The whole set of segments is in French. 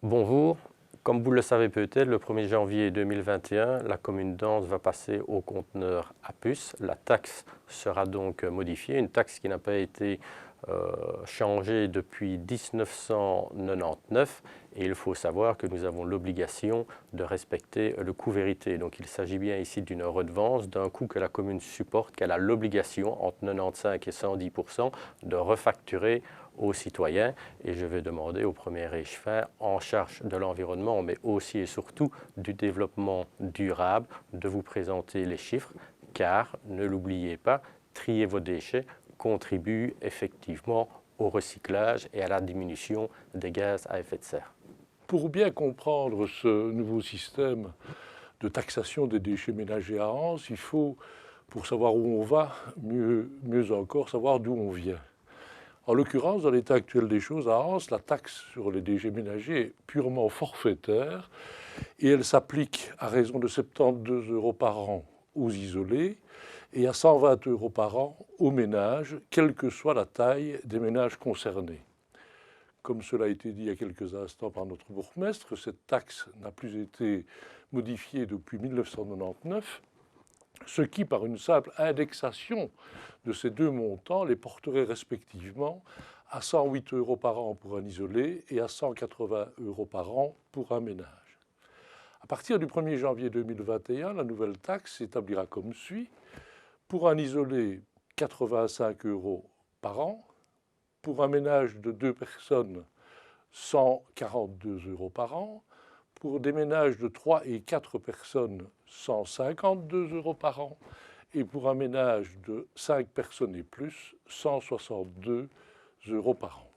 Bonjour, comme vous le savez peut-être, le 1er janvier 2021, la commune d'Ans va passer au conteneur à puce. La taxe sera donc modifiée, une taxe qui n'a pas été changée depuis 1999 et il faut savoir que nous avons l'obligation de respecter le coût vérité. Donc il s'agit bien ici d'une redevance, d'un coût que la commune supporte, qu'elle a l'obligation entre 95 et 110% de refacturer aux citoyens et je vais demander au premier échevin en charge de l'environnement mais aussi et surtout du développement durable de vous présenter les chiffres car, ne l'oubliez pas, trier vos déchets contribue effectivement au recyclage et à la diminution des gaz à effet de serre. Pour bien comprendre ce nouveau système de taxation des déchets ménagers à Ans, il faut, pour savoir où on va, mieux encore savoir d'où on vient. En l'occurrence, dans l'état actuel des choses, à Ans, la taxe sur les déchets ménagers est purement forfaitaire et elle s'applique à raison de 72 € par an aux isolés et à 120 € par an aux ménages, quelle que soit la taille des ménages concernés. Comme cela a été dit il y a quelques instants par notre bourgmestre, cette taxe n'a plus été modifiée depuis 1999, ce qui, par une simple indexation de ces deux montants, les porterait respectivement à 108 € par an pour un isolé et à 180 € par an pour un ménage. À partir du 1er janvier 2021, la nouvelle taxe s'établira comme suit. Pour un isolé, 85 € par an. Pour un ménage de 2 personnes, 142 € par an. Pour des ménages de 3 et 4 personnes, 152 € par an. Et pour un ménage de 5 personnes et plus, 162 € par an.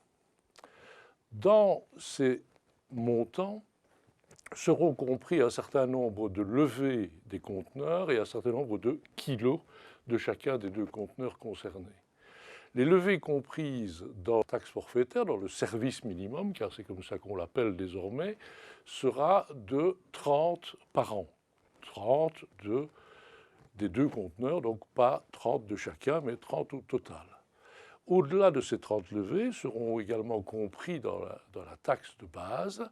Dans ces montants seront compris un certain nombre de levées des conteneurs et un certain nombre de kilos de chacun des deux conteneurs concernés. Les levées comprises dans la taxe forfaitaire, dans le service minimum, car c'est comme ça qu'on l'appelle désormais, sera de 30 par an. 30 des deux conteneurs, donc pas 30 de chacun, mais 30 au total. Au-delà de ces 30 levées seront également compris dans la taxe de base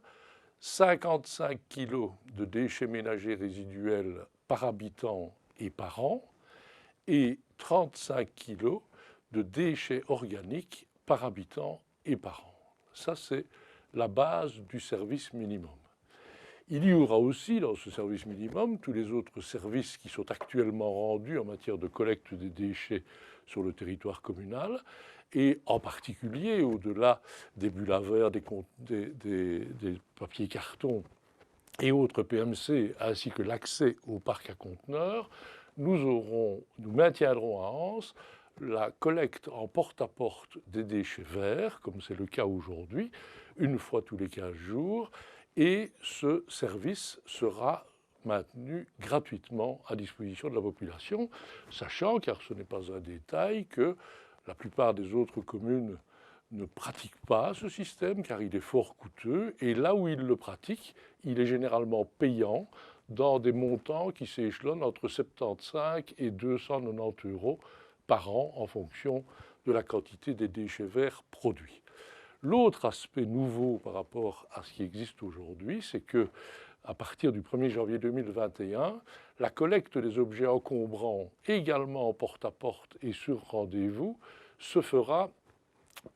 55 kg de déchets ménagers résiduels par habitant et par an et 35 kg de déchets organiques par habitant et par an. Ça, c'est la base du service minimum. Il y aura aussi dans ce service minimum tous les autres services qui sont actuellement rendus en matière de collecte des déchets sur le territoire communal et en particulier au-delà des bulles à verre, des papiers cartons et autres PMC ainsi que l'accès au parc à conteneurs, nous maintiendrons à Ans la collecte en porte-à-porte des déchets verts, comme c'est le cas aujourd'hui, une fois tous les 15 jours, et ce service sera maintenu gratuitement à disposition de la population, sachant, car ce n'est pas un détail, que la plupart des autres communes ne pratiquent pas ce système car il est fort coûteux et là où ils le pratiquent, il est généralement payant dans des montants qui s'échelonnent entre 75 et 290 € par an en fonction de la quantité des déchets verts produits. L'autre aspect nouveau par rapport à ce qui existe aujourd'hui, c'est que à partir du 1er janvier 2021, la collecte des objets encombrants, également en porte-à-porte et sur rendez-vous, se fera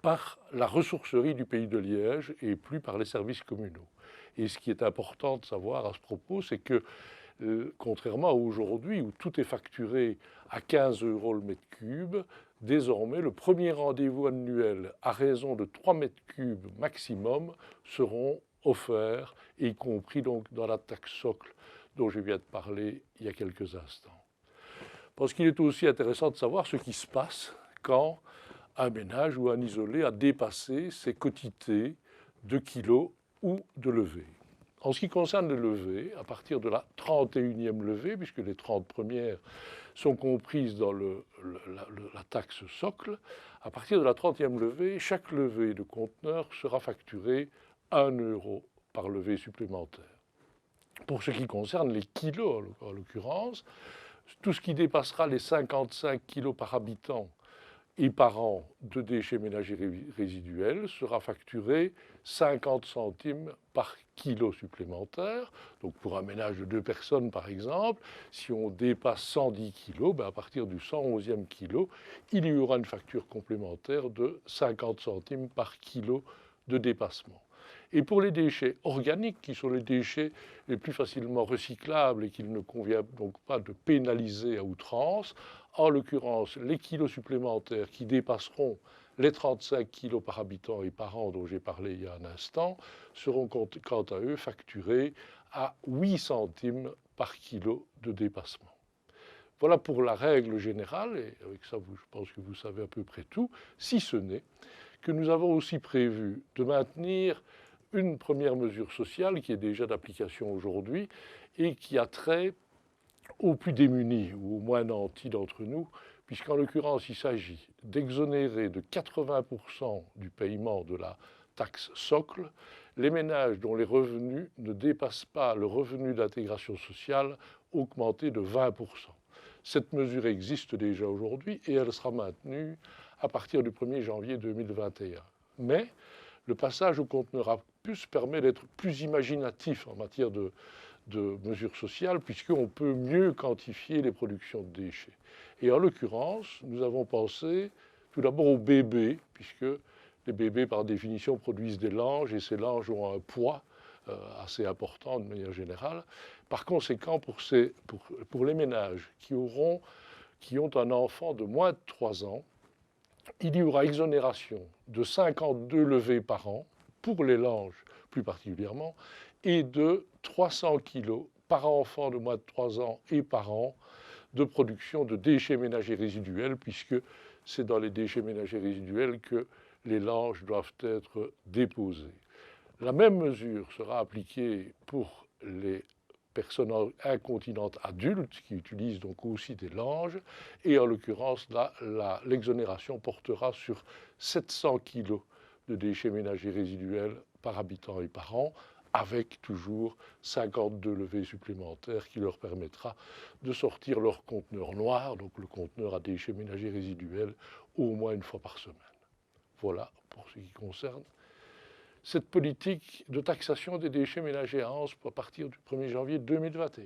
par la ressourcerie du Pays de Liège et plus par les services communaux. Et ce qui est important de savoir à ce propos, c'est que contrairement à aujourd'hui où tout est facturé à 15 € le mètre cube, désormais le premier rendez-vous annuel à raison de 3 mètres cubes maximum seront offerts, y compris donc dans la taxe socle dont je viens de parler il y a quelques instants. Parce qu'il est aussi intéressant de savoir ce qui se passe quand un ménage ou un isolé a dépassé ses quotités de kilos ou de levées. En ce qui concerne les levées, à partir de la 31e levée, puisque les 30 premières sont comprises dans la taxe socle, à partir de la 30e levée, chaque levée de conteneur sera facturée 1 € par levée supplémentaire. Pour ce qui concerne les kilos, en l'occurrence, tout ce qui dépassera les 55 kilos par habitant, et par an de déchets ménagers résiduels sera facturé 50 centimes par kilo supplémentaire. Donc pour un ménage de 2 personnes par exemple, si on dépasse 110 kilos, à partir du 111e kilo, il y aura une facture complémentaire de 50 centimes par kilo de dépassement. Et pour les déchets organiques, qui sont les déchets les plus facilement recyclables et qu'il ne convient donc pas de pénaliser à outrance, en l'occurrence, les kilos supplémentaires qui dépasseront les 35 kilos par habitant et par an dont j'ai parlé il y a un instant seront quant à eux facturés à 8 centimes par kilo de dépassement. Voilà pour la règle générale, et avec ça je pense que vous savez à peu près tout, si ce n'est que nous avons aussi prévu de maintenir une première mesure sociale qui est déjà d'application aujourd'hui et qui a trait aux plus démunis ou aux moins nantis d'entre nous, puisqu'en l'occurrence il s'agit d'exonérer de 80% du paiement de la taxe socle les ménages dont les revenus ne dépassent pas le revenu d'intégration sociale augmenté de 20%. Cette mesure existe déjà aujourd'hui et elle sera maintenue à partir du 1er janvier 2021. Mais le passage au conteneur à puce permet d'être plus imaginatif en matière de mesures sociales, puisqu'on peut mieux quantifier les productions de déchets. Et en l'occurrence, nous avons pensé tout d'abord aux bébés, puisque les bébés, par définition, produisent des langes, et ces langes ont un poids assez important de manière générale. Par conséquent, pour les ménages qui ont un enfant de moins de 3 ans, il y aura exonération de 52 levées par an, pour les langes plus particulièrement, et de 300 kg par enfant de moins de 3 ans et par an de production de déchets ménagers résiduels, puisque c'est dans les déchets ménagers résiduels que les langes doivent être déposées. La même mesure sera appliquée pour les personnes incontinentes adultes qui utilisent donc aussi des langes, et en l'occurrence l'exonération portera sur 700 kg de déchets ménagers résiduels par habitant et par an, avec toujours 52 levées supplémentaires qui leur permettra de sortir leur conteneur noir, donc le conteneur à déchets ménagers résiduels, au moins une fois par semaine. Voilà pour ce qui concerne cette politique de taxation des déchets ménagers à Anse à partir du 1er janvier 2021.